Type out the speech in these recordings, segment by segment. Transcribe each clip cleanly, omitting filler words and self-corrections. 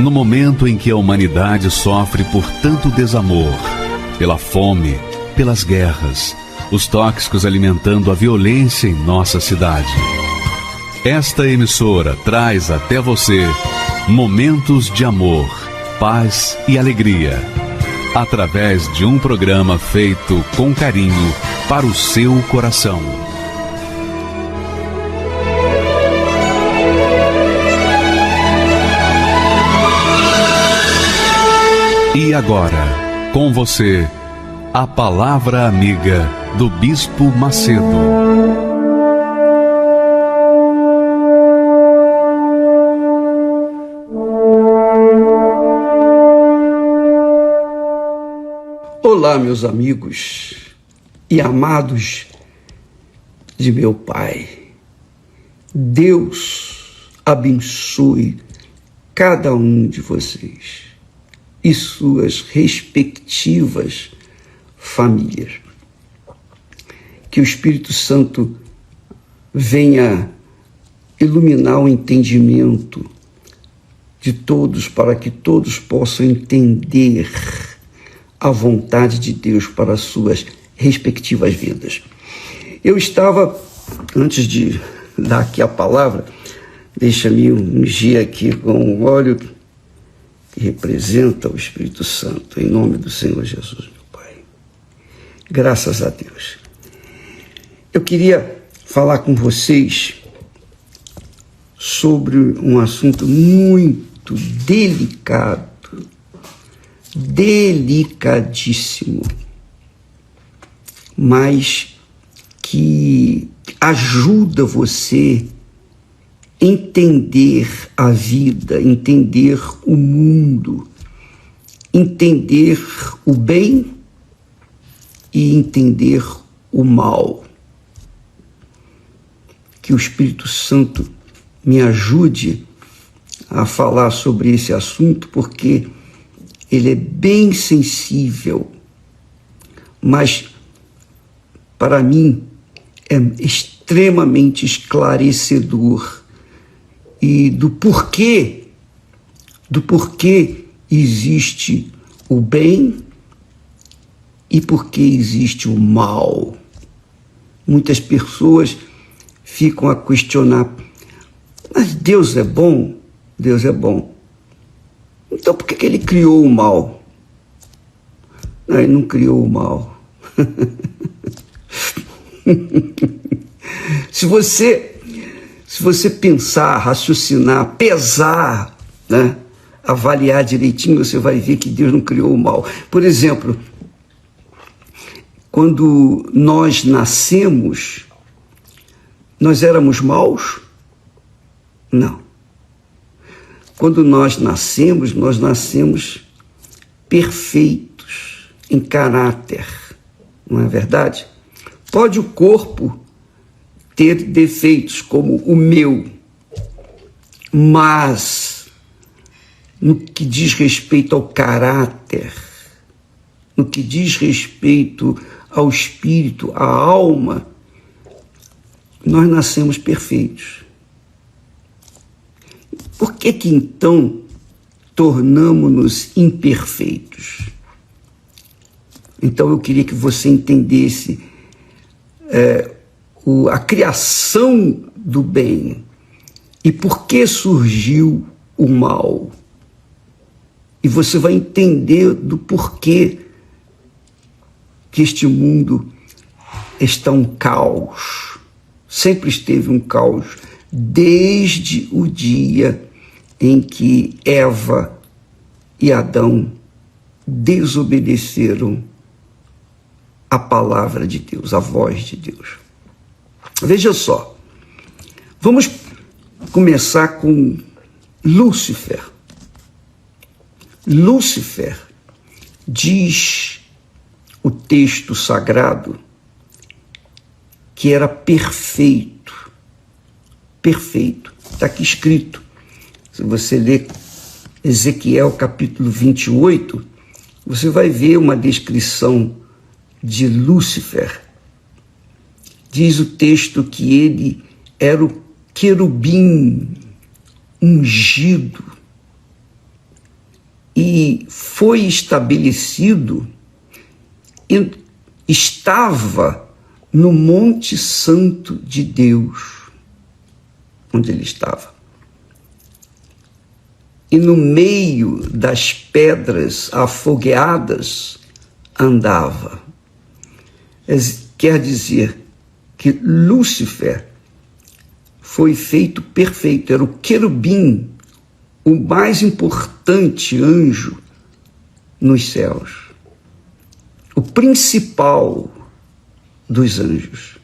No momento em que a humanidade sofre por tanto desamor, pela fome, pelas guerras, os tóxicos alimentando a violência em nossa cidade. Esta emissora traz até você momentos de amor, paz e alegria, através de um programa feito com carinho para o seu coração. E agora, com você, a Palavra Amiga do Bispo Macedo. Olá, meus amigos e amados de meu Pai. Deus abençoe cada um de vocês e suas respectivas famílias. Que o Espírito Santo venha iluminar o entendimento de todos, para que todos possam entender a vontade de Deus para as suas respectivas vidas. Eu estava, antes de dar aqui a palavra, deixa-me ungir aqui com um óleo que representa o Espírito Santo, em nome do Senhor Jesus, meu Pai. Graças a Deus. Eu queria falar com vocês sobre um assunto muito delicadíssimo, mas que ajuda você entender a vida, entender o mundo, entender o bem e entender o mal. Que o Espírito Santo me ajude a falar sobre esse assunto, porque ele é bem sensível, mas para mim é extremamente esclarecedor e do porquê existe o bem e porquê existe o mal. Muitas pessoas ficam a questionar: mas Deus é bom? Deus é bom. Então por que ele criou o mal? Não, ele não criou o mal. Se você pensar, raciocinar, pesar, né, avaliar direitinho, você vai ver que Deus não criou o mal. Por exemplo, quando nós nascemos, nós éramos maus? Não. Quando nós nascemos perfeitos em caráter, não é verdade? Pode o corpo ter defeitos como o meu, mas no que diz respeito ao caráter, no que diz respeito ao espírito, à alma, nós nascemos perfeitos. Por que então tornamo-nos imperfeitos? Então eu queria que você entendesse a criação do bem e por que surgiu o mal. E você vai entender do porquê que este mundo está um caos. Sempre esteve um caos, desde o dia em que Eva e Adão desobedeceram a palavra de Deus, a voz de Deus. Veja só, vamos começar com Lúcifer. Lúcifer, diz o texto sagrado, que era perfeito. Perfeito. Está aqui escrito. Se você ler Ezequiel capítulo 28, você vai ver uma descrição de Lúcifer. Diz o texto que ele era o querubim ungido, e foi estabelecido e estava no Monte Santo de Deus, onde ele estava. E no meio das pedras afogueadas andava. Quer dizer que Lúcifer foi feito perfeito, era o querubim, o mais importante anjo nos céus, o principal dos anjos.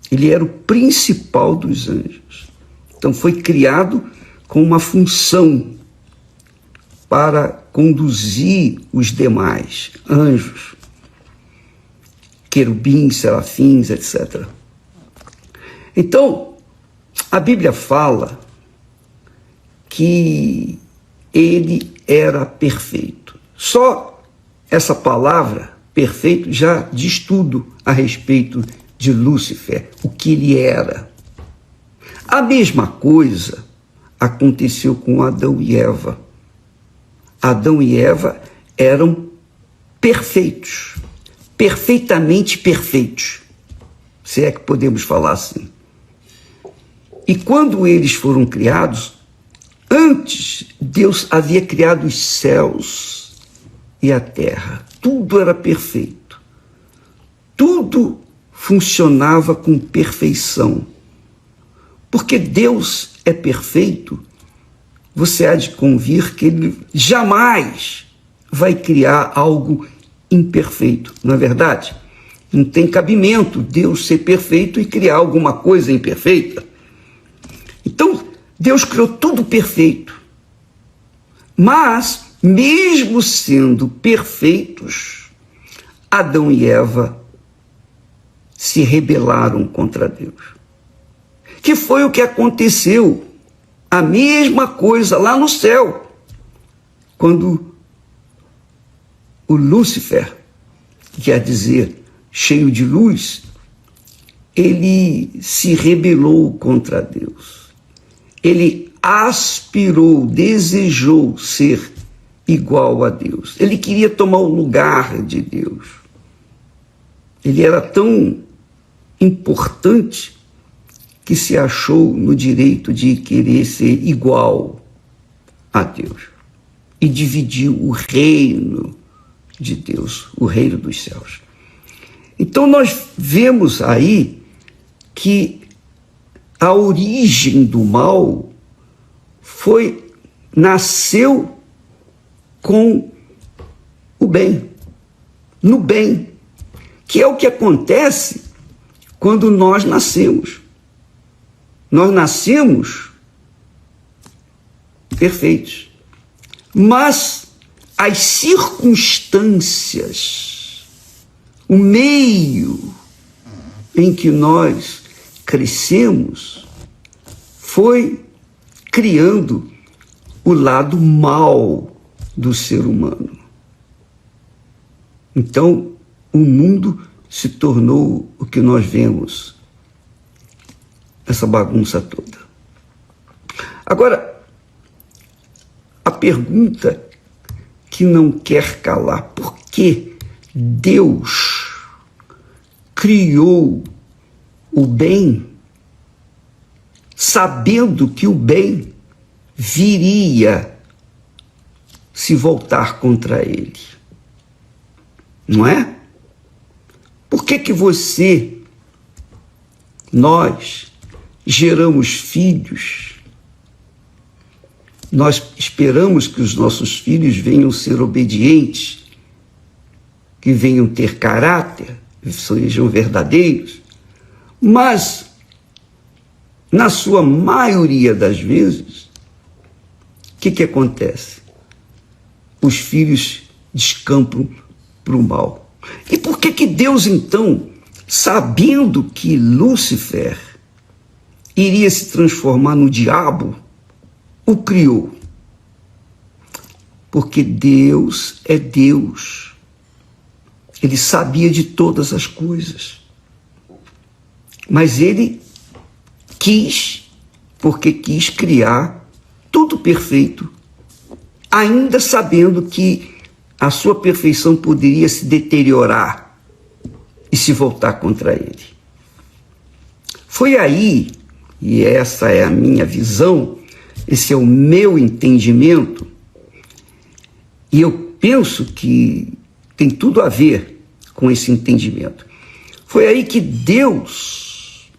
Ele era o principal dos anjos. Então foi criado com uma função para conduzir os demais anjos, querubins, serafins, etc. Então, a Bíblia fala que ele era perfeito. Só essa palavra, perfeito, já diz tudo a respeito de Lúcifer, o que ele era. A mesma coisa aconteceu com Adão e Eva. Adão e Eva eram perfeitos, perfeitamente perfeitos, se é que podemos falar assim. E quando eles foram criados, antes Deus havia criado os céus e a terra. Tudo era perfeito. Tudo funcionava com perfeição. Porque Deus é perfeito, você há de convir que ele jamais vai criar algo imperfeito, não é verdade? Não tem cabimento Deus ser perfeito e criar alguma coisa imperfeita. Então, Deus criou tudo perfeito. Mas, mesmo sendo perfeitos, Adão e Eva se rebelaram contra Deus. Que foi o que aconteceu, a mesma coisa lá no céu, quando o Lúcifer, quer dizer, cheio de luz, ele se rebelou contra Deus. Ele aspirou, desejou ser igual a Deus. Ele queria tomar o lugar de Deus. Ele era tão importante que se achou no direito de querer ser igual a Deus. E dividiu o reino de Deus, o reino dos céus. Então nós vemos aí que a origem do mal nasceu com o bem, no bem, que é o que acontece quando nós nascemos. Nós nascemos perfeitos, mas as circunstâncias, o meio em que nós crescemos, foi criando o lado mal do ser humano. Então, o mundo se tornou o que nós vemos, essa bagunça toda. Agora, a pergunta que não quer calar, por que Deus criou o bem, sabendo que o bem viria se voltar contra ele? Não é? Por que nós geramos filhos, nós esperamos que os nossos filhos venham ser obedientes, que venham ter caráter, sejam verdadeiros, mas, na sua maioria das vezes, o que acontece? Os filhos descampam para o mal. E por que Deus, então, sabendo que Lúcifer iria se transformar no diabo, o criou? Porque Deus é Deus. Ele sabia de todas as coisas. Mas ele quis, porque quis criar tudo perfeito ainda sabendo que a sua perfeição poderia se deteriorar e se voltar contra ele. Foi aí, e essa é a minha visão, esse é o meu entendimento, e eu penso que tem tudo a ver com esse entendimento. Foi aí que Deus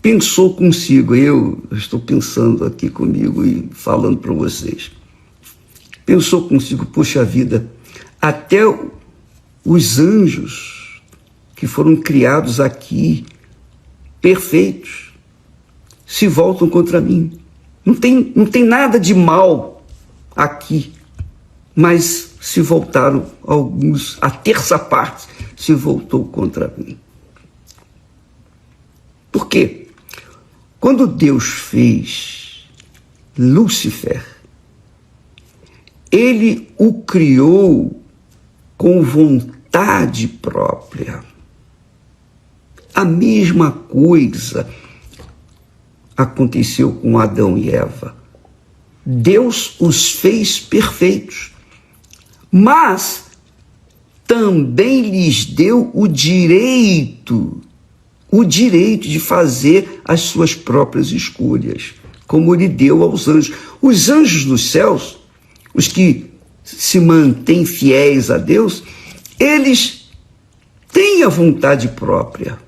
pensou consigo, eu estou pensando aqui comigo e falando para vocês, pensou consigo, poxa vida, até os anjos que foram criados aqui, perfeitos, se voltam contra mim. Não tem nada de mal aqui, mas se voltaram alguns, a terça parte se voltou contra mim. Por quê? Quando Deus fez Lúcifer, ele o criou com vontade própria. A mesma coisa aconteceu com Adão e Eva. Deus os fez perfeitos, mas também lhes deu o direito de fazer as suas próprias escolhas, como lhe deu aos anjos. Os anjos dos céus, os que se mantêm fiéis a Deus, eles têm a vontade própria.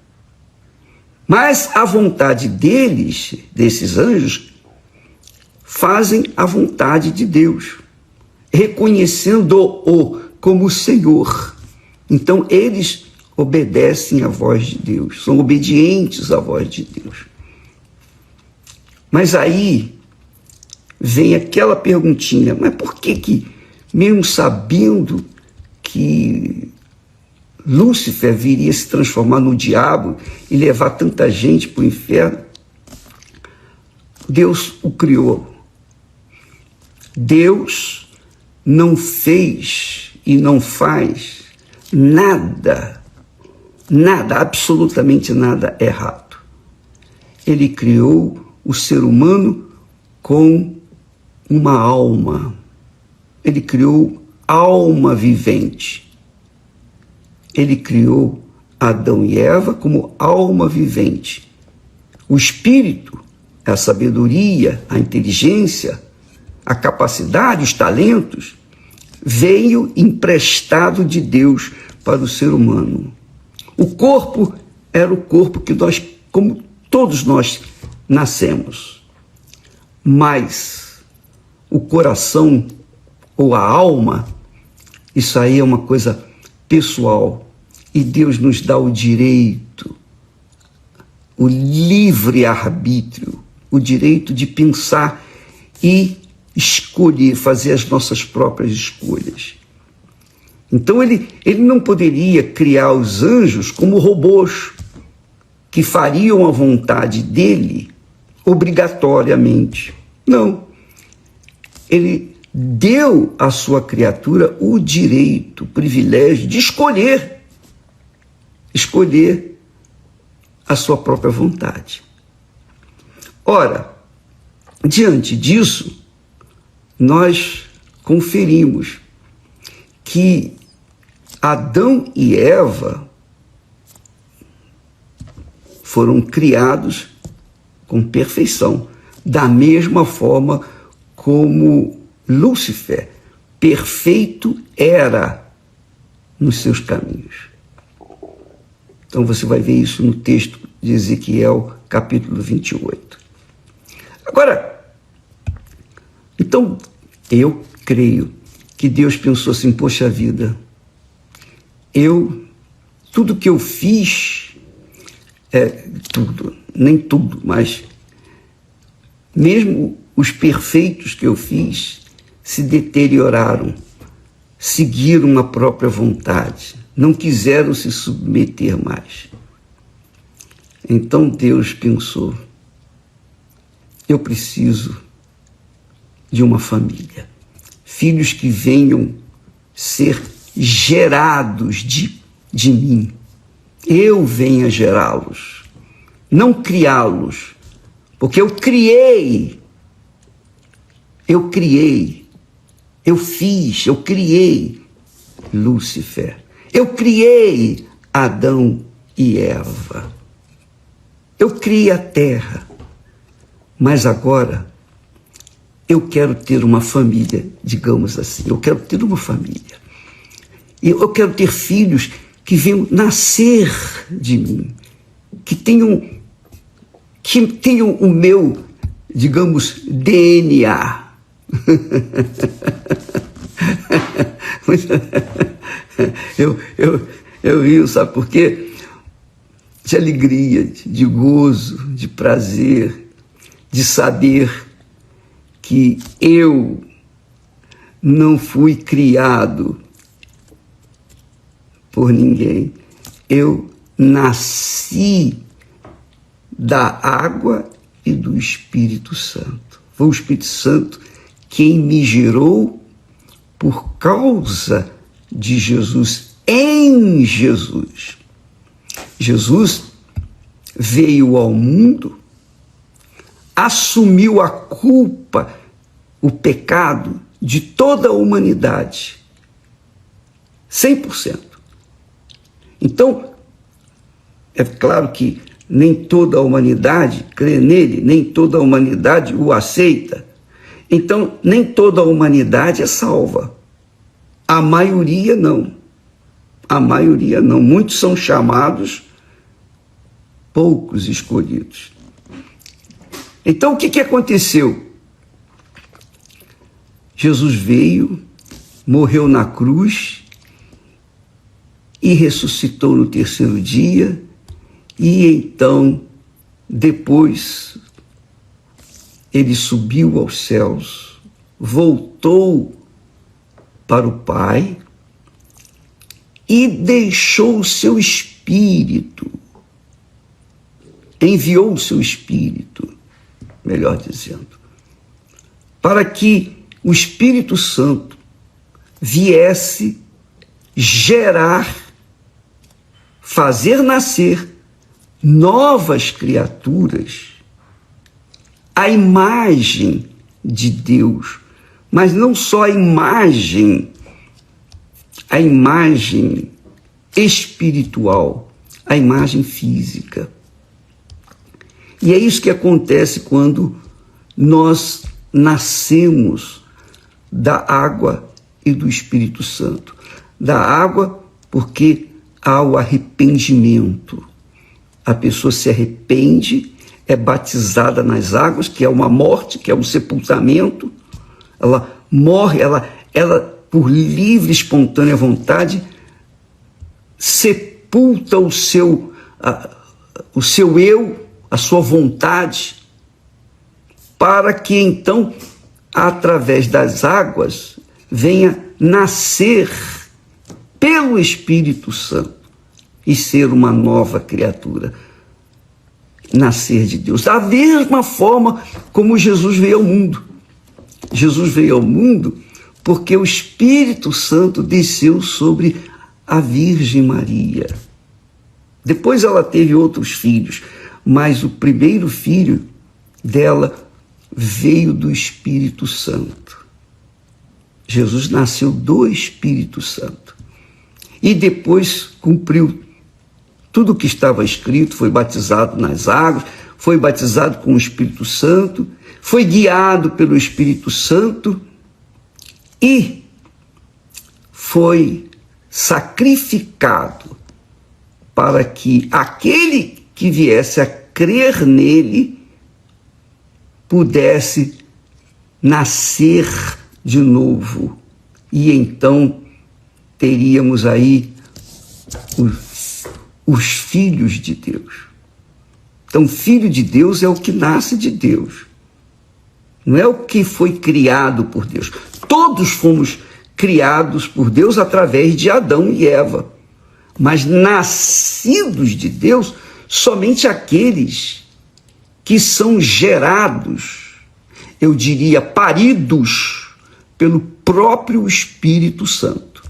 Mas a vontade deles, desses anjos, fazem a vontade de Deus, reconhecendo-o como Senhor. Então, eles obedecem à voz de Deus, são obedientes à voz de Deus. Mas aí vem aquela perguntinha, mas por que mesmo sabendo que Lúcifer viria se transformar no diabo e levar tanta gente para o inferno, Deus o criou? Deus não fez e não faz nada, absolutamente nada errado. Ele criou o ser humano com uma alma. Ele criou alma vivente. Ele criou Adão e Eva como alma vivente. O espírito, a sabedoria, a inteligência, a capacidade, os talentos, veio emprestado de Deus para o ser humano. O corpo era o corpo que nós, como todos nós, nascemos. Mas o coração ou a alma, isso aí é uma coisa pessoal. E Deus nos dá o direito, o livre arbítrio, o direito de pensar e escolher, fazer as nossas próprias escolhas. Então ele não poderia criar os anjos como robôs que fariam a vontade dele obrigatoriamente. Não. Ele deu à sua criatura o direito, o privilégio de escolher a sua própria vontade. Ora, diante disso, nós conferimos que Adão e Eva foram criados com perfeição, da mesma forma como Lúcifer, perfeito era nos seus caminhos. Então você vai ver isso no texto de Ezequiel, capítulo 28. Agora, então, eu creio que Deus pensou assim, poxa vida, tudo que eu fiz, nem tudo, mas mesmo os perfeitos que eu fiz se deterioraram, seguiram a própria vontade, não quiseram se submeter mais. Então Deus pensou, eu preciso de uma família, filhos que venham ser gerados de mim, eu venha gerá-los, não criá-los, porque eu criei Eu fiz, eu criei Lúcifer. Eu criei Adão e Eva. Eu criei a terra. Mas agora eu quero ter uma família, digamos assim. Eu quero ter uma família. E eu quero ter filhos que venham nascer de mim, que tenham o meu, digamos, DNA. Eu rio, sabe por quê? De alegria, de gozo, de prazer, de saber que eu não fui criado por ninguém. Eu nasci da água e do Espírito Santo. Foi o Espírito Santo quem me gerou por causa de Jesus, em Jesus. Jesus veio ao mundo, assumiu a culpa, o pecado de toda a humanidade, 100%. Então, é claro que nem toda a humanidade crê nele, nem toda a humanidade o aceita. Então, nem toda a humanidade é salva. A maioria não. A maioria não. Muitos são chamados, poucos escolhidos. Então, o que aconteceu? Jesus veio, morreu na cruz e ressuscitou no terceiro dia, e então, depois, ele subiu aos céus, voltou para o Pai e deixou o seu Espírito, enviou o seu Espírito, melhor dizendo, para que o Espírito Santo viesse gerar, fazer nascer novas criaturas, a imagem de Deus, mas não só a imagem espiritual, a imagem física. E é isso que acontece quando nós nascemos da água e do Espírito Santo. Da água, porque há o arrependimento. A pessoa se arrepende, é batizada nas águas, que é uma morte, que é um sepultamento. Ela morre, ela por livre, espontânea vontade, sepulta o seu eu, a sua vontade, para que então, através das águas, venha nascer pelo Espírito Santo e ser uma nova criatura. Nascer de Deus. Da mesma forma como Jesus veio ao mundo. Jesus veio ao mundo porque o Espírito Santo desceu sobre a Virgem Maria. Depois ela teve outros filhos, mas o primeiro filho dela veio do Espírito Santo. Jesus nasceu do Espírito Santo. E depois cumpriu tudo o que estava escrito, foi batizado nas águas, foi batizado com o Espírito Santo, foi guiado pelo Espírito Santo e foi sacrificado para que aquele que viesse a crer nele pudesse nascer de novo. E então teríamos aí os filhos de Deus. Então, filho de Deus é o que nasce de Deus. Não é o que foi criado por Deus. Todos fomos criados por Deus através de Adão e Eva. Mas nascidos de Deus, somente aqueles que são gerados, eu diria, paridos pelo próprio Espírito Santo.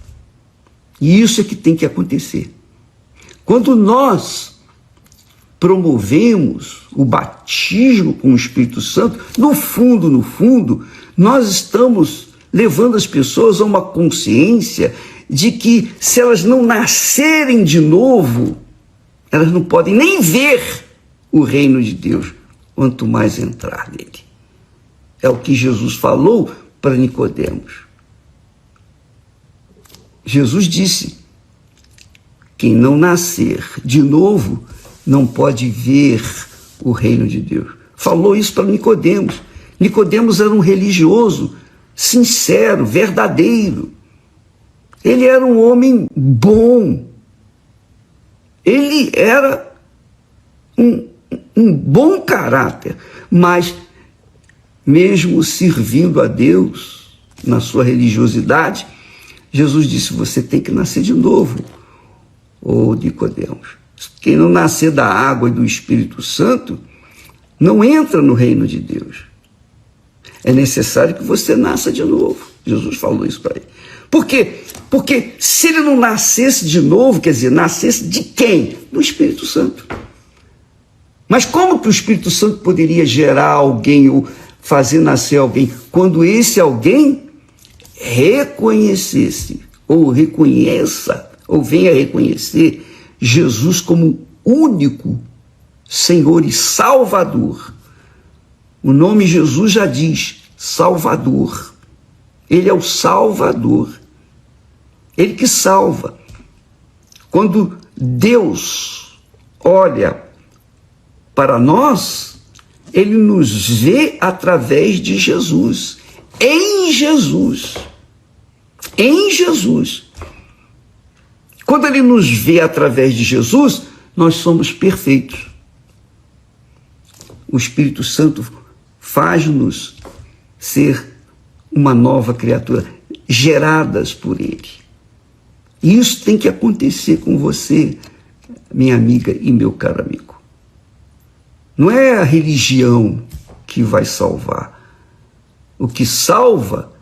E isso é que tem que acontecer. Quando nós promovemos o batismo com o Espírito Santo, no fundo, nós estamos levando as pessoas a uma consciência de que, se elas não nascerem de novo, elas não podem nem ver o reino de Deus, quanto mais entrar nele. É o que Jesus falou para Nicodemos. Jesus disse: quem não nascer de novo não pode ver o reino de Deus. Falou isso para Nicodemos. Nicodemos era um religioso, sincero, verdadeiro. Ele era um homem bom. Ele era um bom caráter, mas mesmo servindo a Deus na sua religiosidade, Jesus disse: você tem que nascer de novo, ô Nicodemos. Quem não nascer da água e do Espírito Santo não entra no reino de Deus. É necessário que você nasça de novo. Jesus falou isso para ele. Por quê? Porque se ele não nascesse de novo, quer dizer, nascesse de quem? Do Espírito Santo. Mas como que o Espírito Santo poderia gerar alguém ou fazer nascer alguém quando esse alguém reconhecesse ou reconheça ou venha reconhecer Jesus como único Senhor e Salvador? O nome Jesus já diz Salvador. Ele é o Salvador. Ele que salva. Quando Deus olha para nós, ele nos vê através de Jesus. Em Jesus. Em Jesus. Quando ele nos vê através de Jesus, nós somos perfeitos. O Espírito Santo faz-nos ser uma nova criatura, geradas por ele. E isso tem que acontecer com você, minha amiga e meu caro amigo. Não é a religião que vai salvar. O que salva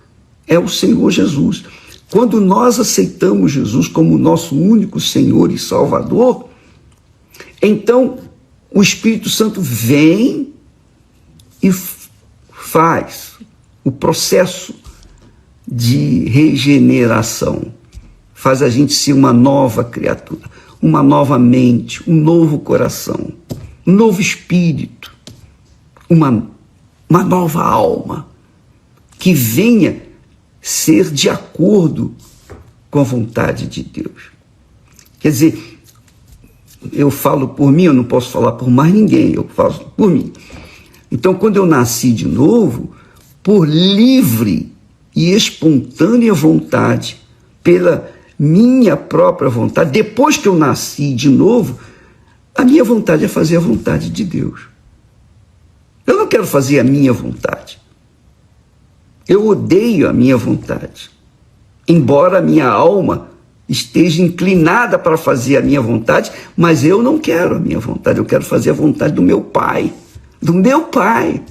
é o Senhor Jesus. Quando nós aceitamos Jesus como nosso único Senhor e Salvador, então o Espírito Santo vem e faz o processo de regeneração. Faz a gente ser uma nova criatura, uma nova mente, um novo coração, um novo espírito, uma nova alma, que venha ser de acordo com a vontade de Deus. Quer dizer, eu falo por mim, eu não posso falar por mais ninguém, eu falo por mim. Então, quando eu nasci de novo, por livre e espontânea vontade, pela minha própria vontade, depois que eu nasci de novo, a minha vontade é fazer a vontade de Deus. Eu não quero fazer a minha vontade. Eu odeio a minha vontade. Embora a minha alma esteja inclinada para fazer a minha vontade, mas eu não quero a minha vontade, eu quero fazer a vontade do meu Pai. Do meu Pai.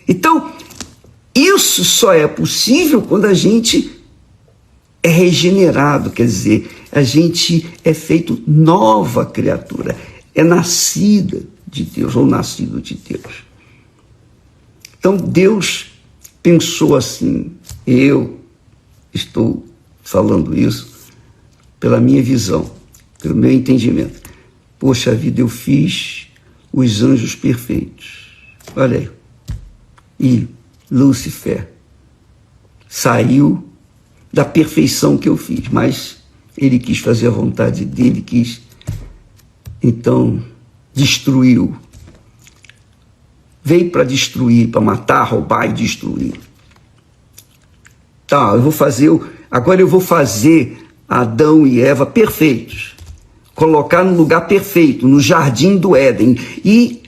Então, isso só é possível quando a gente é regenerado, quer dizer, a gente é feito nova criatura, é nascida de Deus ou nascido de Deus. Então Deus pensou assim, eu estou falando isso pela minha visão, pelo meu entendimento. Poxa vida, eu fiz os anjos perfeitos. Olha aí. E Lúcifer saiu da perfeição que eu fiz, mas ele quis fazer a vontade dele, quis, então, destruiu. Veio para destruir, para matar, roubar e destruir. Tá, agora eu vou fazer Adão e Eva perfeitos. Colocar no lugar perfeito, no jardim do Éden. E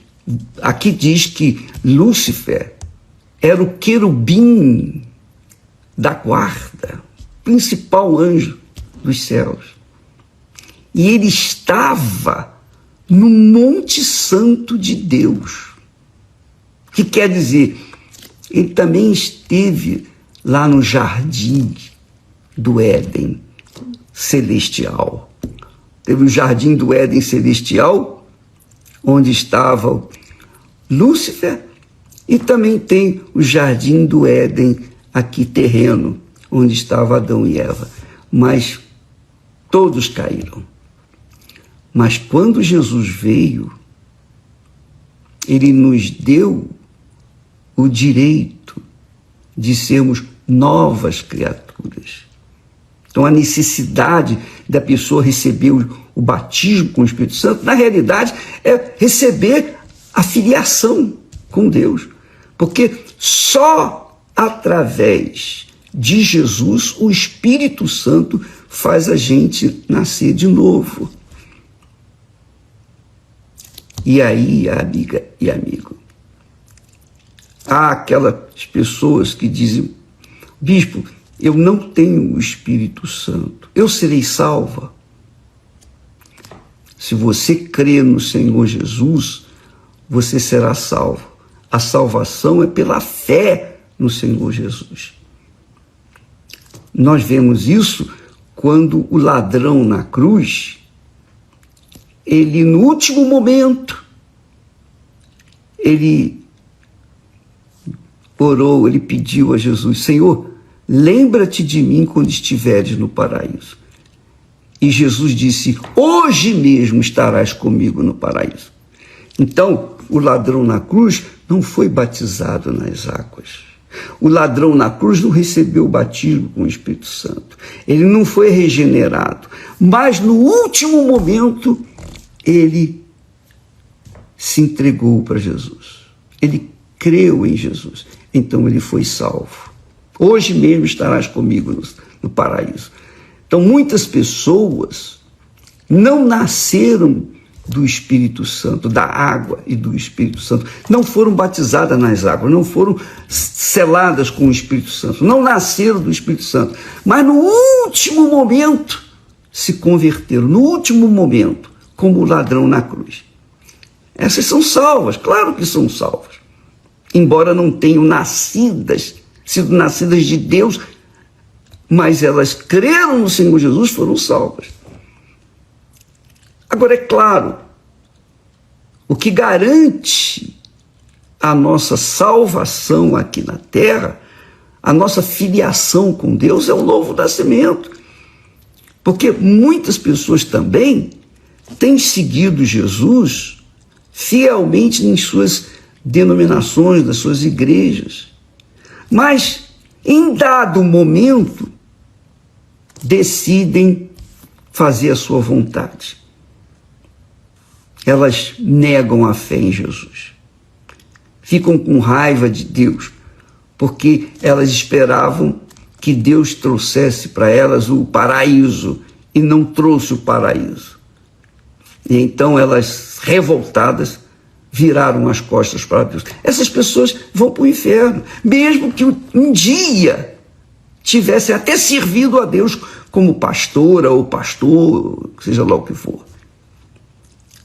aqui diz que Lúcifer era o querubim da guarda, principal anjo dos céus. E ele estava no Monte Santo de Deus. Que quer dizer, ele também esteve lá no jardim do Éden celestial. Teve o jardim do Éden celestial, onde estava Lúcifer E também tem o jardim do Éden, aqui terreno, onde estava Adão e Eva. Mas todos caíram. Mas quando Jesus veio, ele nos deu o direito de sermos novas criaturas. Então, a necessidade da pessoa receber o batismo com o Espírito Santo, na realidade, é receber a filiação com Deus. Porque só através de Jesus o Espírito Santo faz a gente nascer de novo. E aí, amiga e amigo, há aquelas pessoas que dizem: bispo, eu não tenho o Espírito Santo, eu serei salva? Se você crê no Senhor Jesus, você será salvo. A salvação é pela fé no Senhor Jesus. Nós vemos isso quando o ladrão na cruz, ele no último momento, ele orou, ele pediu a Jesus: Senhor, lembra-te de mim quando estiveres no paraíso. E Jesus disse: hoje mesmo estarás comigo no paraíso. Então, o ladrão na cruz não foi batizado nas águas. O ladrão na cruz não recebeu o batismo com o Espírito Santo. Ele não foi regenerado. Mas no último momento, ele se entregou para Jesus. Ele creu em Jesus. Então ele foi salvo. Hoje mesmo estarás comigo no paraíso. Então muitas pessoas não nasceram do Espírito Santo, da água e do Espírito Santo. Não foram batizadas nas águas, não foram seladas com o Espírito Santo, não nasceram do Espírito Santo. Mas no último momento se converteram, no último momento, como o ladrão na cruz. Essas são salvas, claro que são salvas. Embora não tenham sido nascidas de Deus, mas elas creram no Senhor Jesus, foram salvas. Agora, é claro, o que garante a nossa salvação aqui na terra, a nossa filiação com Deus, é o novo nascimento. Porque muitas pessoas também têm seguido Jesus fielmente em suas denominações, das suas igrejas. Mas, em dado momento, decidem fazer a sua vontade. Elas negam a fé em Jesus. Ficam com raiva de Deus, porque elas esperavam que Deus trouxesse para elas o paraíso e não trouxe o paraíso. E então elas, revoltadas, viraram as costas para Deus. Essas pessoas vão para o inferno, mesmo que um dia tivessem até servido a Deus como pastora ou pastor, seja lá o que for.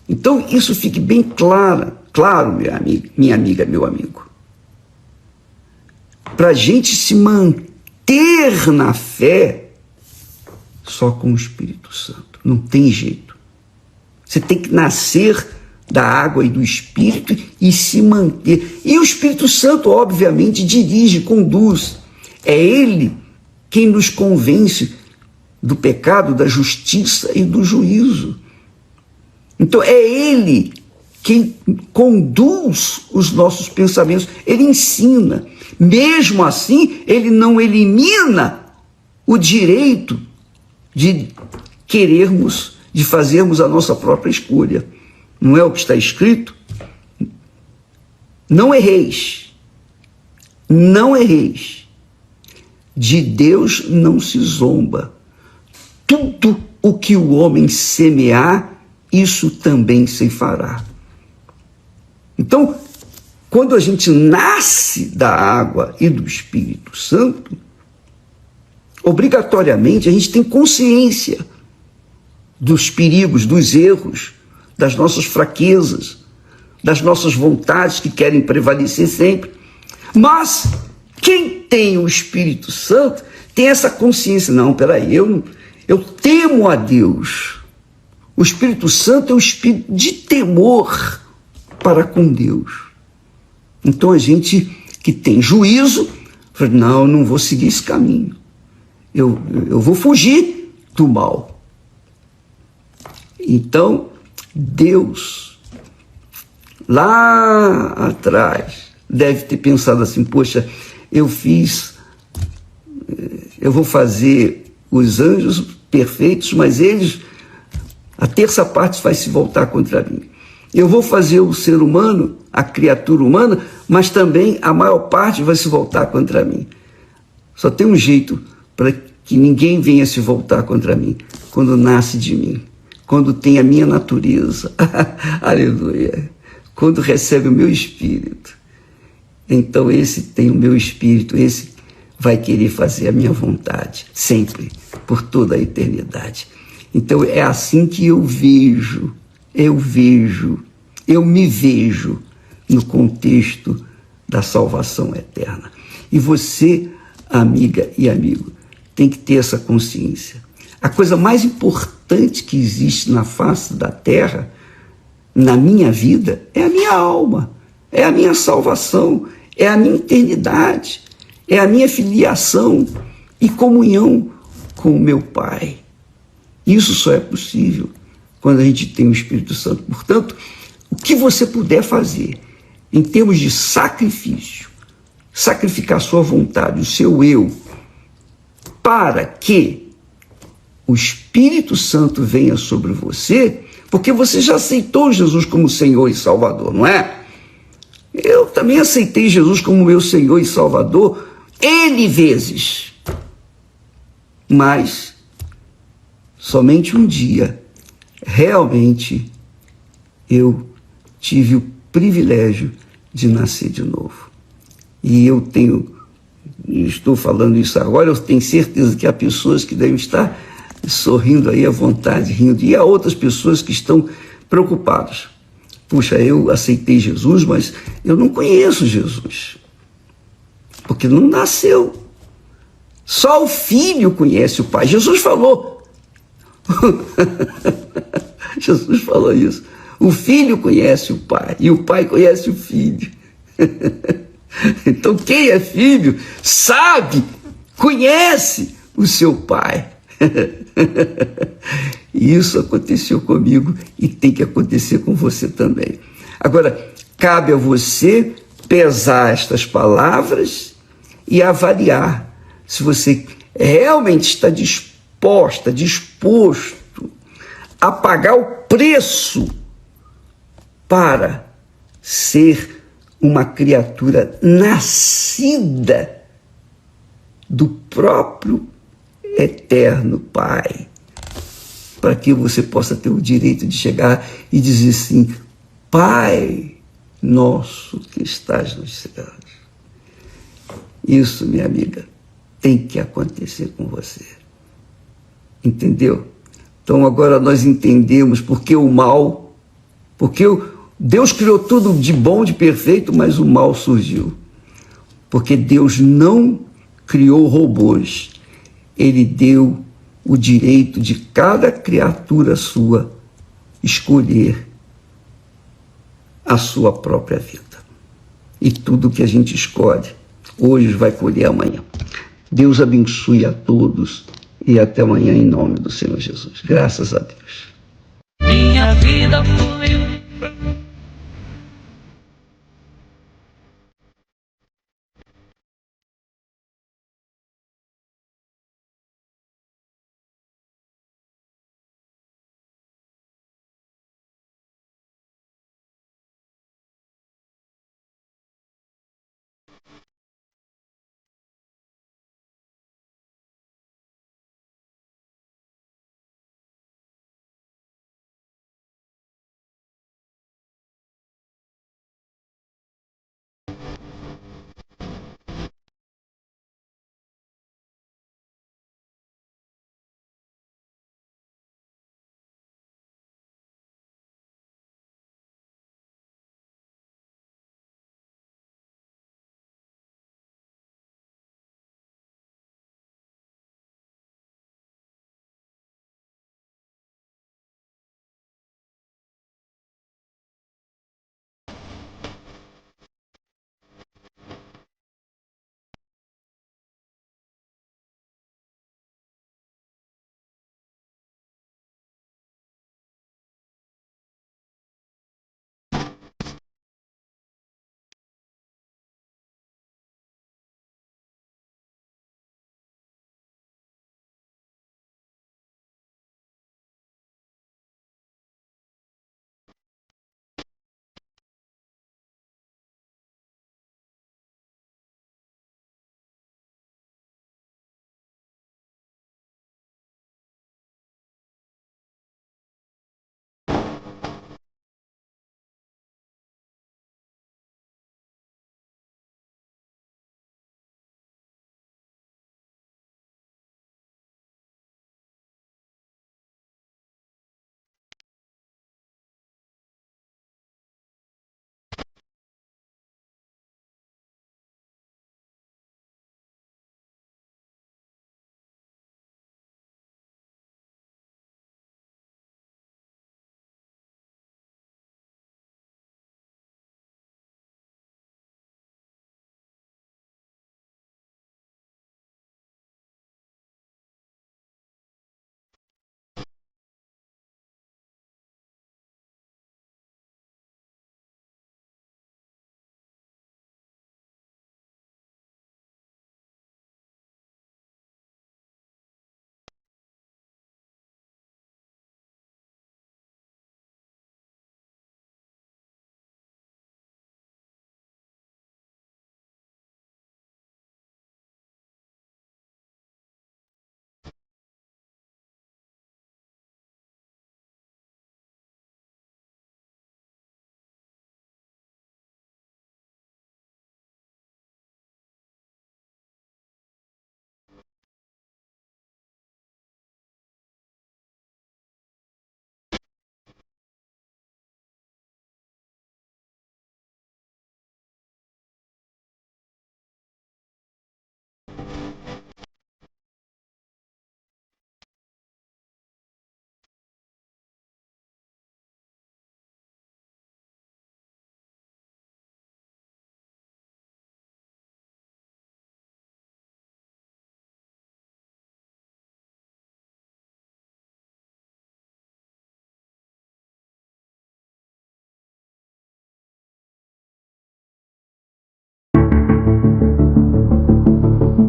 Então, isso fique bem claro, minha amiga, meu amigo. Para a gente se manter na fé, só com o Espírito Santo. Não tem jeito. Você tem que nascer da água e do Espírito e se manter. E o Espírito Santo, obviamente, dirige, conduz. É Ele quem nos convence do pecado, da justiça e do juízo. Então, é Ele quem conduz os nossos pensamentos. Ele ensina. Mesmo assim, Ele não elimina o direito de querermos, de fazermos a nossa própria escolha. Não é o que está escrito? Não erreis. Não erreis. De Deus não se zomba. Tudo o que o homem semear, isso também se fará. Então, quando a gente nasce da água e do Espírito Santo, obrigatoriamente a gente tem consciência dos perigos, dos erros, das nossas fraquezas, das nossas vontades que querem prevalecer sempre. Mas quem tem o Espírito Santo tem essa consciência. Não, peraí, eu temo a Deus. O Espírito Santo é o espírito de temor para com Deus. Então a gente que tem juízo, fala, não, eu não vou seguir esse caminho. Eu vou fugir do mal. Então, Deus, lá atrás, deve ter pensado assim, poxa, eu vou fazer os anjos perfeitos, mas eles, a terça parte vai se voltar contra mim. Eu vou fazer o ser humano, a criatura humana, mas também a maior parte vai se voltar contra mim. Só tem um jeito para que ninguém venha se voltar contra mim, quando nasce de mim, quando tem a minha natureza, aleluia, quando recebe o meu espírito. Então esse tem o meu espírito, esse vai querer fazer a minha vontade, sempre, por toda a eternidade. Então é assim que eu me vejo no contexto da salvação eterna. E você, amiga e amigo, tem que ter essa consciência. A coisa mais importante que existe na face da terra, na minha vida, é a minha alma, é a minha salvação, é a minha eternidade, é a minha filiação e comunhão com o meu Pai. Isso só é possível quando a gente tem o Espírito Santo. Portanto, o que você puder fazer em termos de sacrifício, sacrificar a sua vontade, o seu eu, para que o Espírito Santo venha sobre você, porque você já aceitou Jesus como Senhor e Salvador, não é? Eu também aceitei Jesus como meu Senhor e Salvador N vezes. Mas somente um dia, realmente, eu tive o privilégio de nascer de novo. E estou falando isso agora, eu tenho certeza que há pessoas que devem estar sorrindo aí à vontade, rindo, e há outras pessoas que estão preocupadas. Puxa, eu aceitei Jesus, mas eu não conheço Jesus, porque não nasceu. Só o Filho conhece o Pai. Jesus falou. Jesus falou isso. O Filho conhece o Pai e o Pai conhece o Filho. Então quem é filho sabe, conhece o seu Pai. E isso aconteceu comigo e tem que acontecer com você também. Agora, cabe a você pesar estas palavras e avaliar se você realmente está disposto a pagar o preço para ser uma criatura nascida do próprio eterno Pai, para que você possa ter o direito de chegar e dizer assim: Pai nosso que estás nos céus. Isso, minha amiga, tem que acontecer com você. Entendeu? Então agora nós entendemos porque o mal, Deus criou tudo de bom, de perfeito, mas o mal surgiu. Porque Deus não criou robôs. Ele deu o direito de cada criatura sua escolher a sua própria vida. E tudo que a gente escolhe, hoje vai colher amanhã. Deus abençoe a todos e até amanhã em nome do Senhor Jesus. Graças a Deus. Minha vida foi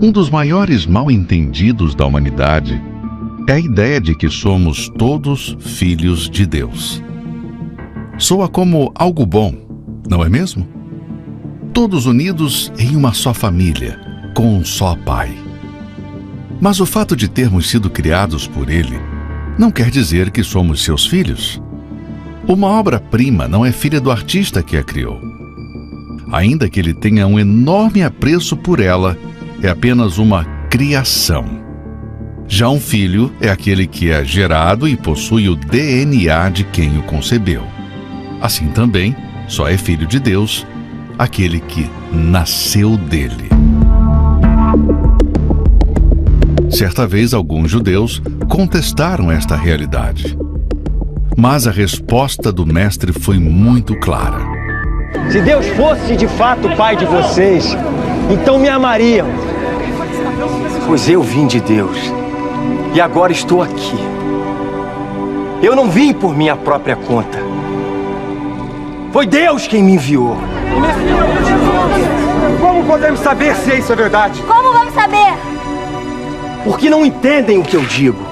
Um dos maiores mal-entendidos da humanidade é a ideia de que somos todos filhos de Deus. Soa como algo bom, não é mesmo? Todos unidos em uma só família, com um só pai. Mas o fato de termos sido criados por Ele não quer dizer que somos seus filhos. Uma obra-prima não é filha do artista que a criou. Ainda que ele tenha um enorme apreço por ela, é apenas uma criação. Já um filho é aquele que é gerado e possui o DNA de quem o concebeu. Assim também, só é filho de Deus aquele que nasceu dele. Certa vez, alguns judeus contestaram esta realidade. Mas a resposta do mestre foi muito clara. Se Deus fosse de fato o pai de vocês, então me amariam. Pois eu vim de Deus e agora estou aqui. Eu não vim por minha própria conta. Foi Deus quem me enviou. Como podemos saber se isso é verdade? Como vamos saber? Porque não entendem o que eu digo.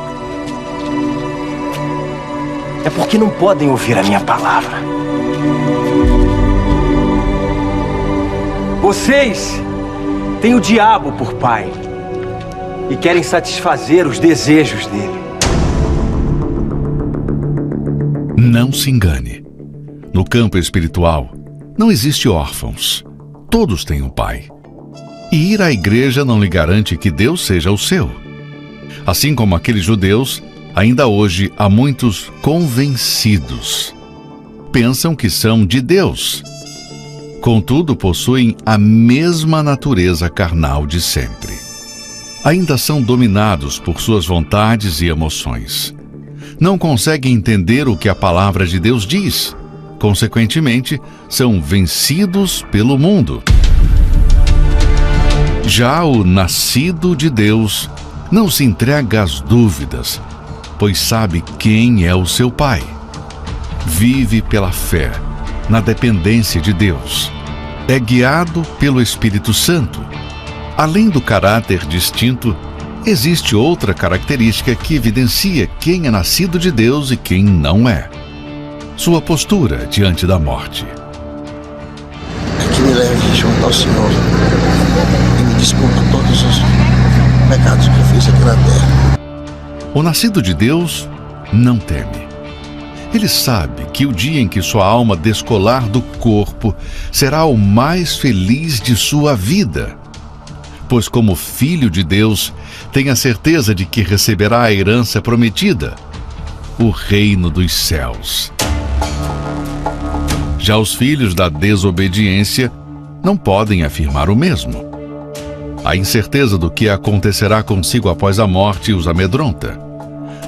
É porque não podem ouvir a minha palavra. Vocês têm o diabo por pai e querem satisfazer os desejos dele. Não se engane. No campo espiritual, não existe órfãos. Todos têm um pai. E ir à igreja não lhe garante que Deus seja o seu. Assim como aqueles judeus, ainda hoje há muitos convencidos. Pensam que são de Deus. Contudo, possuem a mesma natureza carnal de sempre. Ainda são dominados por suas vontades e emoções. Não conseguem entender o que a palavra de Deus diz. Consequentemente, são vencidos pelo mundo. Já o nascido de Deus não se entrega às dúvidas, pois sabe quem é o seu pai. Vive pela fé, na dependência de Deus. É guiado pelo Espírito Santo. Além do caráter distinto, existe outra característica que evidencia quem é nascido de Deus e quem não é. Sua postura diante da morte. Que me leve junto ao Senhor e me desculpa todos os pecados que eu fiz aqui na terra. O nascido de Deus não teme. Ele sabe que o dia em que sua alma descolar do corpo será o mais feliz de sua vida. Pois como filho de Deus, tem a certeza de que receberá a herança prometida, o reino dos céus. Já os filhos da desobediência não podem afirmar o mesmo. A incerteza do que acontecerá consigo após a morte os amedronta.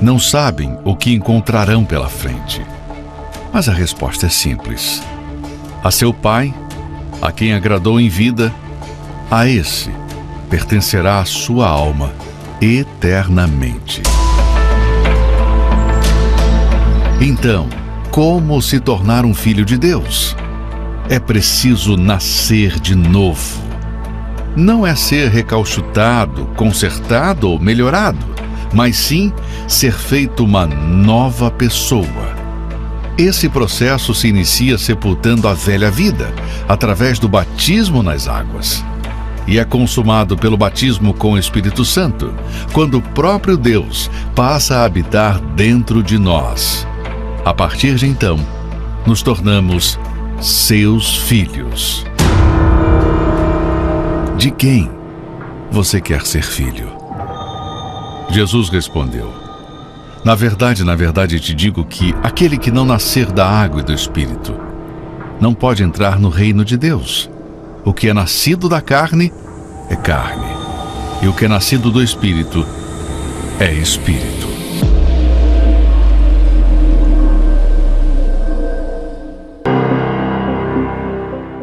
Não sabem o que encontrarão pela frente. Mas a resposta é simples. A seu pai, a quem agradou em vida, a esse pertencerá a sua alma eternamente. Então, como se tornar um filho de Deus? É preciso nascer de novo. Não é ser recalchutado, consertado ou melhorado, mas sim ser feito uma nova pessoa. Esse processo se inicia sepultando a velha vida, através do batismo nas águas. E é consumado pelo batismo com o Espírito Santo, quando o próprio Deus passa a habitar dentro de nós. A partir de então, nos tornamos seus filhos. De quem você quer ser filho? Jesus respondeu: na verdade te digo que aquele que não nascer da água e do Espírito não pode entrar no reino de Deus. O que é nascido da carne é carne, e o que é nascido do Espírito é Espírito.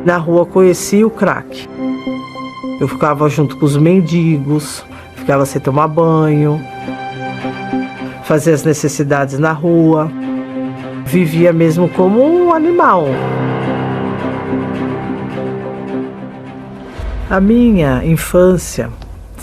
Na rua conheci o crack. Eu ficava junto com os mendigos, ficava sem tomar banho, fazia as necessidades na rua, vivia mesmo como um animal. A minha infância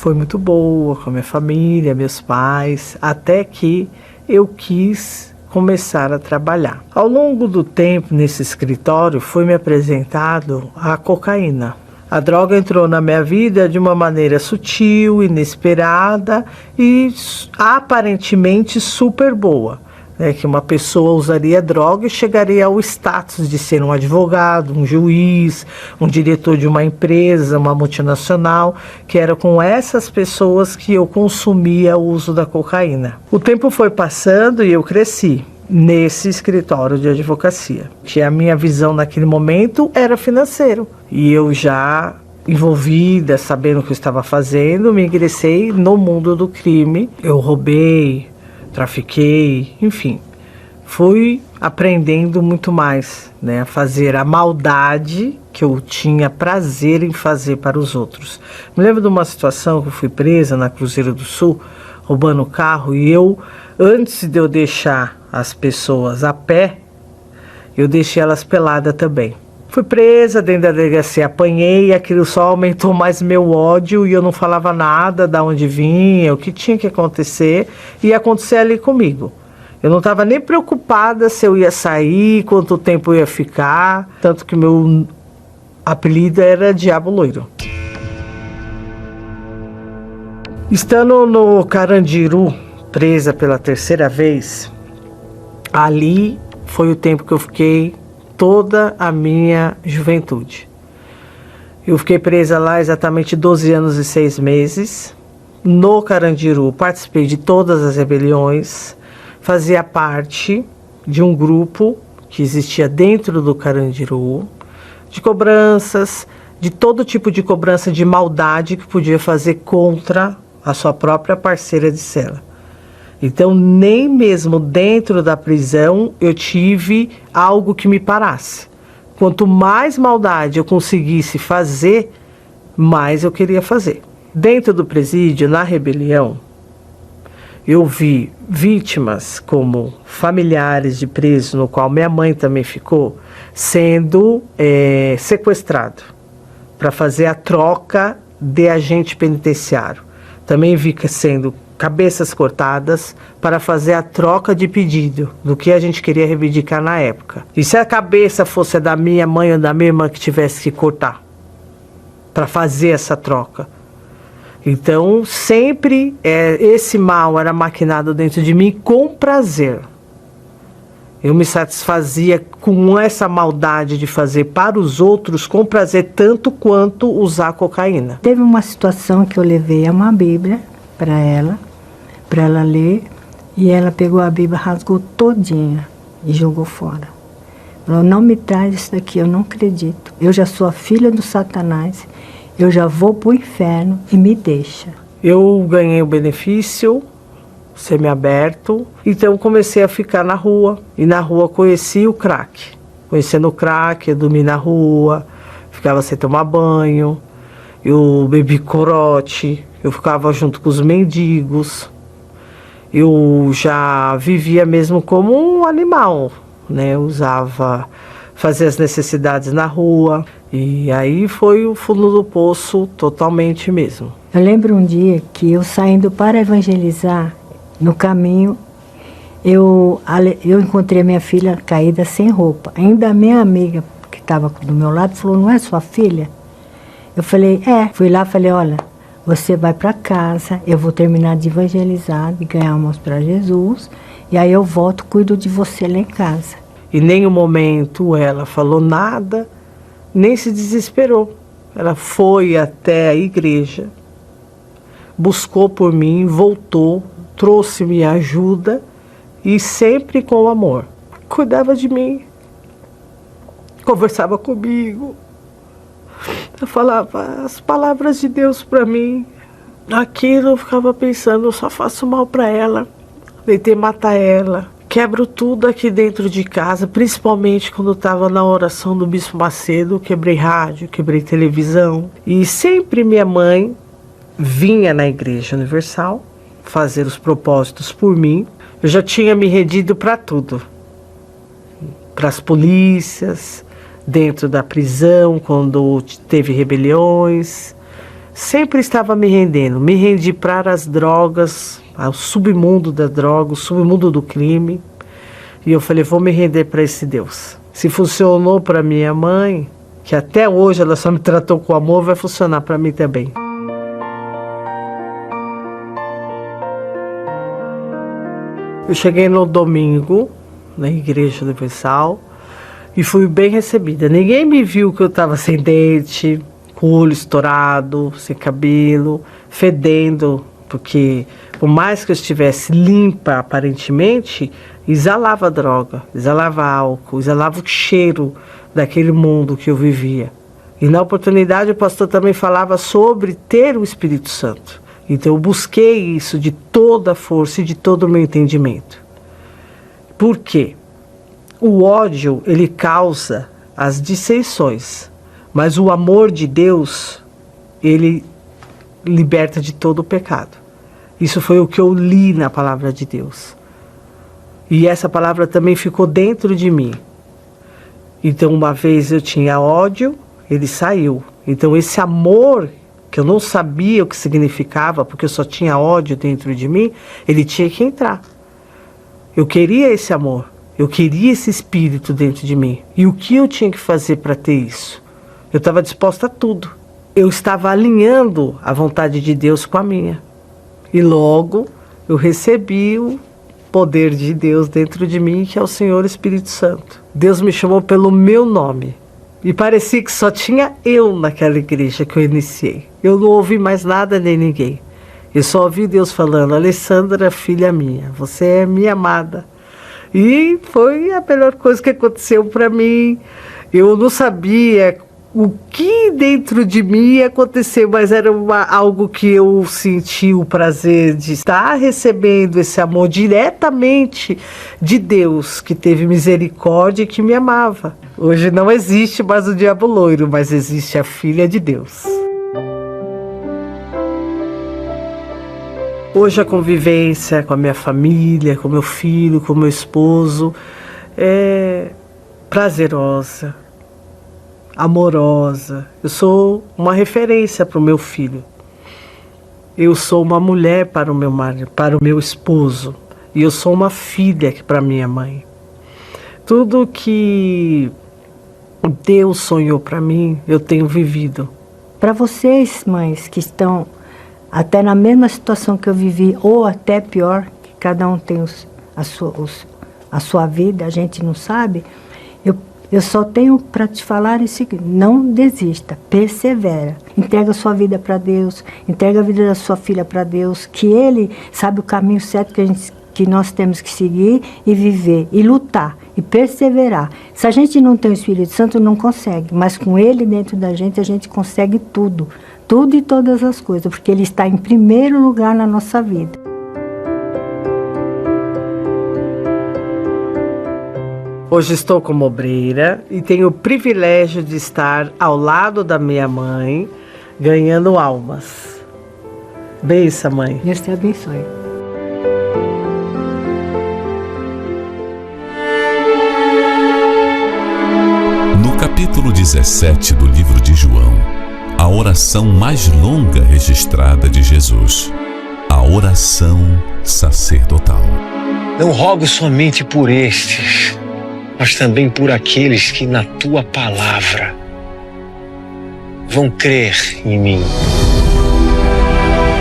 foi muito boa com a minha família, meus pais, até que eu quis começar a trabalhar. Ao longo do tempo nesse escritório foi me apresentado a cocaína. A droga entrou na minha vida de uma maneira sutil, inesperada e aparentemente super boa. Que uma pessoa usaria droga e chegaria ao status de ser um advogado, um juiz, um diretor de uma empresa, uma multinacional, que era com essas pessoas que eu consumia o uso da cocaína. O tempo foi passando e eu cresci nesse escritório de advocacia, que a minha visão naquele momento era financeiro. E eu já envolvida, sabendo o que eu estava fazendo, me ingressei no mundo do crime. Eu roubei, trafiquei, enfim, fui aprendendo muito mais, a fazer a maldade que eu tinha prazer em fazer para os outros. Me lembro de uma situação que eu fui presa na Cruzeiro do Sul, roubando carro, e antes de eu deixar as pessoas a pé, eu deixei elas peladas também. Fui presa, dentro da delegacia apanhei, e aquilo só aumentou mais meu ódio e eu não falava nada de onde vinha, o que tinha que acontecer, ia acontecer ali comigo. Eu não estava nem preocupada se eu ia sair, quanto tempo eu ia ficar, tanto que meu apelido era Diabo Loiro. Estando no Carandiru, presa pela terceira vez, ali foi o tempo que eu fiquei toda a minha juventude. Eu fiquei presa lá exatamente 12 anos e 6 meses. No Carandiru, participei de todas as rebeliões, fazia parte de um grupo que existia dentro do Carandiru, de cobranças, de todo tipo de cobrança de maldade que podia fazer contra a sua própria parceira de cela. Então, nem mesmo dentro da prisão eu tive algo que me parasse. Quanto mais maldade eu conseguisse fazer, mais eu queria fazer. Dentro do presídio, na rebelião, eu vi vítimas como familiares de presos, no qual minha mãe também ficou, sendo sequestrado para fazer a troca de agente penitenciário. Também vi sendo cabeças cortadas para fazer a troca de pedido do que a gente queria reivindicar na época. E se a cabeça fosse da minha mãe ou da minha irmã que tivesse que cortar para fazer essa troca. Então, sempre esse mal era maquinado dentro de mim com prazer. Eu me satisfazia com essa maldade de fazer para os outros com prazer, tanto quanto usar cocaína. Teve uma situação que eu levei uma Bíblia para ela ler, e ela pegou a Bíblia, rasgou todinha e jogou fora. Falou, não me traz isso daqui, eu não acredito. Eu já sou a filha do Satanás, eu já vou para o inferno e me deixa. Eu ganhei o benefício semiaberto, então comecei a ficar na rua, e na rua conheci o crack. Conhecendo o crack, eu dormi na rua, ficava sem tomar banho, eu bebi corote, eu ficava junto com os mendigos, eu já vivia mesmo como um animal, né? Eu fazia as necessidades na rua, e aí foi o fundo do poço totalmente mesmo. Eu lembro um dia que eu saindo para evangelizar, no caminho, eu encontrei a minha filha caída sem roupa. Ainda a minha amiga que estava do meu lado falou, não é sua filha? Eu falei, é. Fui lá e falei, olha, você vai para casa, eu vou terminar de evangelizar, de ganhar almas para Jesus, e aí eu volto, cuido de você lá em casa. Em nenhum momento ela falou nada, nem se desesperou. Ela foi até a igreja, buscou por mim, voltou, trouxe-me ajuda e sempre com amor. Cuidava de mim, conversava comigo. Eu falava as palavras de Deus para mim. Aquilo eu ficava pensando, eu só faço mal para ela. Tentei matar ela. Quebro tudo aqui dentro de casa, principalmente quando eu estava na oração do Bispo Macedo. Quebrei rádio, quebrei televisão. E sempre minha mãe vinha na Igreja Universal fazer os propósitos por mim. Eu já tinha me rendido para tudo. Para as polícias, dentro da prisão, quando teve rebeliões, sempre estava me rendendo. Me rendi para as drogas, ao submundo da droga, o submundo do crime. E eu falei, vou me render para esse Deus. Se funcionou para minha mãe, que até hoje ela só me tratou com amor, vai funcionar para mim também. Eu cheguei no domingo, na Igreja Universal, e fui bem recebida. Ninguém me viu que eu estava sem dente, com o olho estourado, sem cabelo, fedendo, porque por mais que eu estivesse limpa aparentemente, exalava droga, exalava álcool, exalava o cheiro daquele mundo que eu vivia. E na oportunidade o pastor também falava sobre ter o Espírito Santo. Então eu busquei isso de toda a força e de todo o meu entendimento. Por quê? O ódio, ele causa as dissensões, mas o amor de Deus, ele liberta de todo o pecado. Isso foi o que eu li na palavra de Deus. E essa palavra também ficou dentro de mim. Então uma vez eu tinha ódio, ele saiu. Então esse amor, que eu não sabia o que significava, porque eu só tinha ódio dentro de mim, ele tinha que entrar. Eu queria esse amor, eu queria esse espírito dentro de mim. E o que eu tinha que fazer para ter isso? Eu estava disposta a tudo. Eu estava alinhando a vontade de Deus com a minha. E logo eu recebi o poder de Deus dentro de mim, que é o Senhor Espírito Santo. Deus me chamou pelo meu nome. E parecia que só tinha eu naquela igreja que eu iniciei. Eu não ouvi mais nada nem ninguém. Eu só ouvi Deus falando, Alessandra, filha minha, você é minha amada. E foi a melhor coisa que aconteceu para mim. Eu não sabia o que dentro de mim ia acontecer, mas era algo que eu senti o prazer de estar recebendo esse amor diretamente de Deus, que teve misericórdia e que me amava. Hoje não existe mais o diabo loiro, mas existe a filha de Deus. Hoje a convivência com a minha família, com meu filho, com meu esposo, é prazerosa, amorosa. Eu sou uma referência para o meu filho. Eu sou uma mulher para o meu marido, para o meu esposo. E eu sou uma filha para minha mãe. Tudo que Deus sonhou para mim, eu tenho vivido. Para vocês, mães, que estão até na mesma situação que eu vivi, ou até pior, que cada um tem a sua vida, a gente não sabe, eu só tenho para te falar isso aqui: não desista, persevera, entrega a sua vida para Deus, entrega a vida da sua filha para Deus, que Ele sabe o caminho certo que nós temos que seguir e viver, e lutar, e perseverar. Se a gente não tem o Espírito Santo, não consegue, mas com Ele dentro da gente, a gente consegue tudo. Tudo e todas as coisas, porque Ele está em primeiro lugar na nossa vida. Hoje estou como obreira e tenho o privilégio de estar ao lado da minha mãe, ganhando almas. Benção, mãe. Deus te abençoe. No capítulo 17 do livro de João, a oração mais longa registrada de Jesus, a oração sacerdotal. Não rogo somente por estes, mas também por aqueles que na tua palavra vão crer em mim.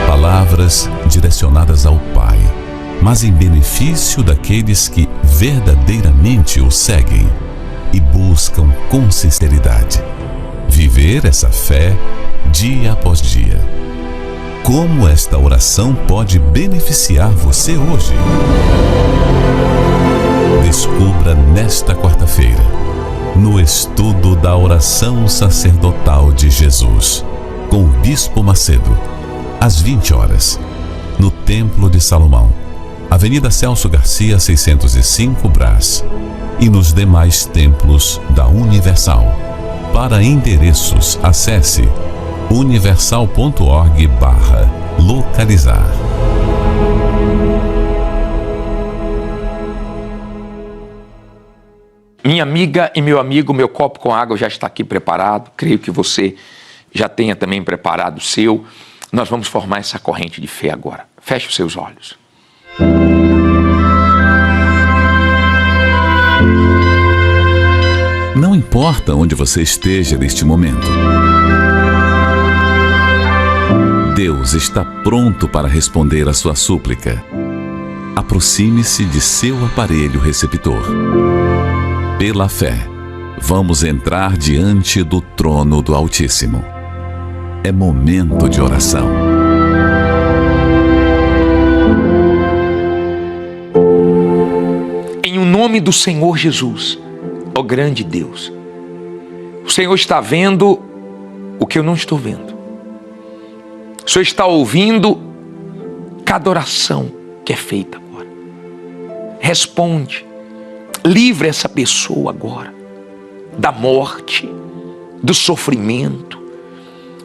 Palavras direcionadas ao Pai, mas em benefício daqueles que verdadeiramente o seguem e buscam com sinceridade viver essa fé dia após dia. Como esta oração pode beneficiar você hoje? Descubra nesta quarta-feira, no estudo da oração sacerdotal de Jesus, com o Bispo Macedo, às 20 horas, no Templo de Salomão, Avenida Celso Garcia, 605 Brás, e nos demais templos da Universal. Para endereços, acesse universal.org/localizar. Minha amiga e meu amigo, meu copo com água já está aqui preparado. Creio que você já tenha também preparado o seu. Nós vamos formar essa corrente de fé agora. Feche os seus olhos. Não importa onde você esteja neste momento, Deus está pronto para responder à sua súplica. Aproxime-se de seu aparelho receptor. Pela fé, vamos entrar diante do trono do Altíssimo. É momento de oração. Em o nome do Senhor Jesus, ó grande Deus, o Senhor está vendo o que eu não estou vendo. O Senhor está ouvindo cada oração que é feita agora. Responde, livre essa pessoa agora da morte, do sofrimento,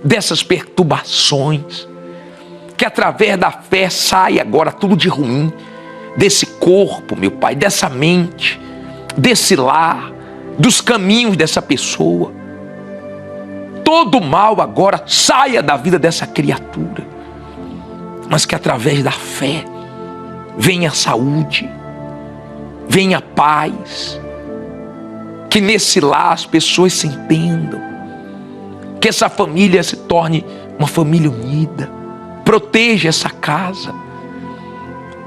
dessas perturbações, que através da fé sai agora tudo de ruim desse corpo, meu Pai, dessa mente, desse lar, dos caminhos dessa pessoa. Todo mal agora saia da vida dessa criatura, mas que através da fé venha a saúde, venha a paz, que nesse lar as pessoas se entendam, que essa família se torne uma família unida. Proteja essa casa,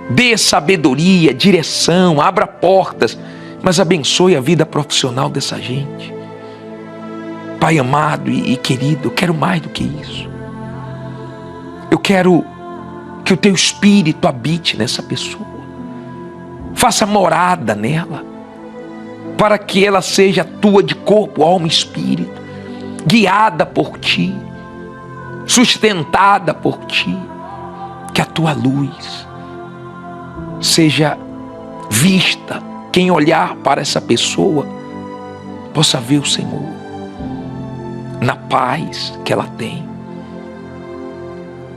dê sabedoria, direção, abra portas, mas abençoe a vida profissional dessa gente. Pai amado e querido, eu quero mais do que isso. Eu quero que o teu Espírito habite nessa pessoa, faça morada nela, para que ela seja tua de corpo, alma e espírito, guiada por ti, sustentada por ti, que a tua luz seja vista, quem olhar para essa pessoa possa ver o Senhor na paz que ela tem.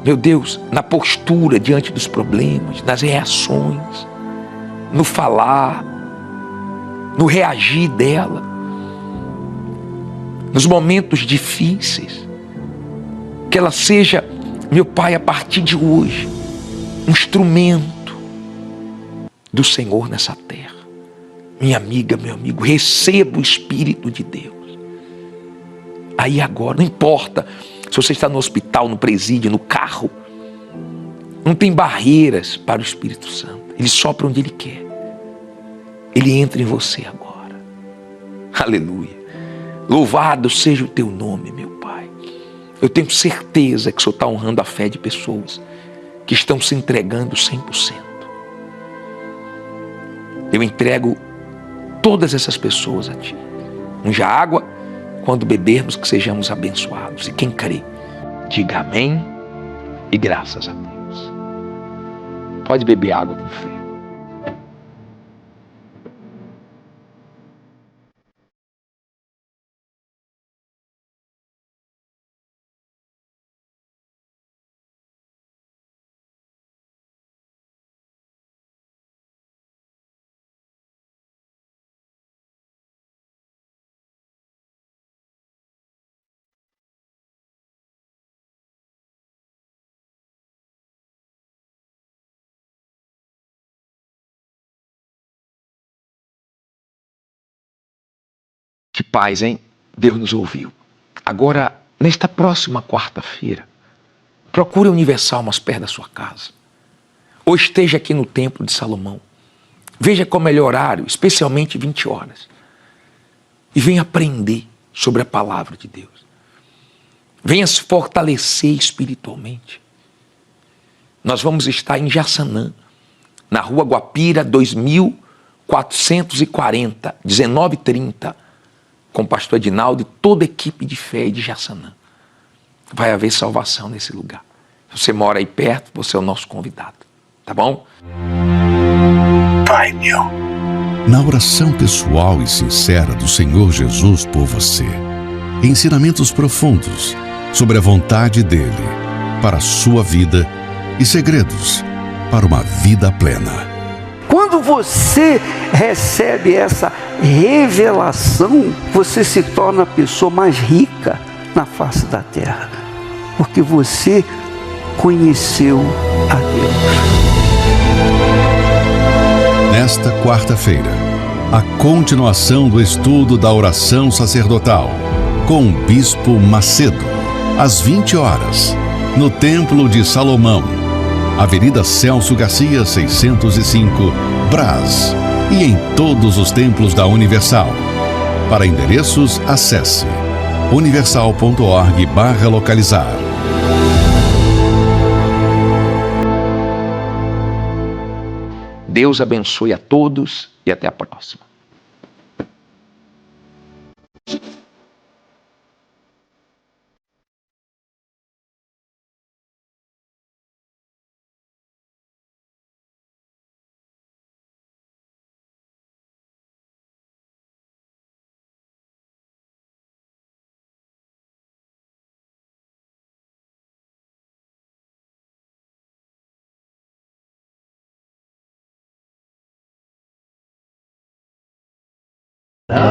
Meu Deus, na postura diante dos problemas, nas reações, no falar, no reagir dela, nos momentos difíceis, que ela seja, meu Pai, a partir de hoje, um instrumento do Senhor nessa terra. Minha amiga, meu amigo, receba o Espírito de Deus. Aí agora, não importa se você está no hospital, no presídio, no carro, não tem barreiras para o Espírito Santo. Ele sopra onde Ele quer. Ele entra em você agora. Aleluia. Louvado seja o teu nome, meu Pai. Eu tenho certeza que o Senhor está honrando a fé de pessoas que estão se entregando 100%. Eu entrego todas essas pessoas a Ti. Unja a água, quando bebermos, que sejamos abençoados. E quem crê, diga amém e graças a Deus. Pode beber água com fé. Que paz, hein? Deus nos ouviu. Agora, nesta próxima quarta-feira, procure a Universal mais perto da sua casa. Ou esteja aqui no Templo de Salomão. Veja qual é o melhor horário, especialmente 20 horas. E venha aprender sobre a palavra de Deus. Venha se fortalecer espiritualmente. Nós vamos estar em Jaçanã, na Rua Guapira, 2440, 19h30, com o pastor Edinaldo e toda a equipe de fé de Jaçanã. Vai haver salvação nesse lugar. Se você mora aí perto, você é o nosso convidado. Tá bom? Pai meu. Na oração pessoal e sincera do Senhor Jesus por você, ensinamentos profundos sobre a vontade dele para a sua vida e segredos para uma vida plena. Quando você recebe essa revelação, você se torna a pessoa mais rica na face da terra, porque você conheceu a Deus. Nesta quarta-feira, a continuação do estudo da oração sacerdotal com o Bispo Macedo, às 20 horas, no Templo de Salomão, Avenida Celso Garcia, 605, Brás, e em todos os templos da Universal. Para endereços, acesse universal.org/localizar. Deus abençoe a todos e até a próxima.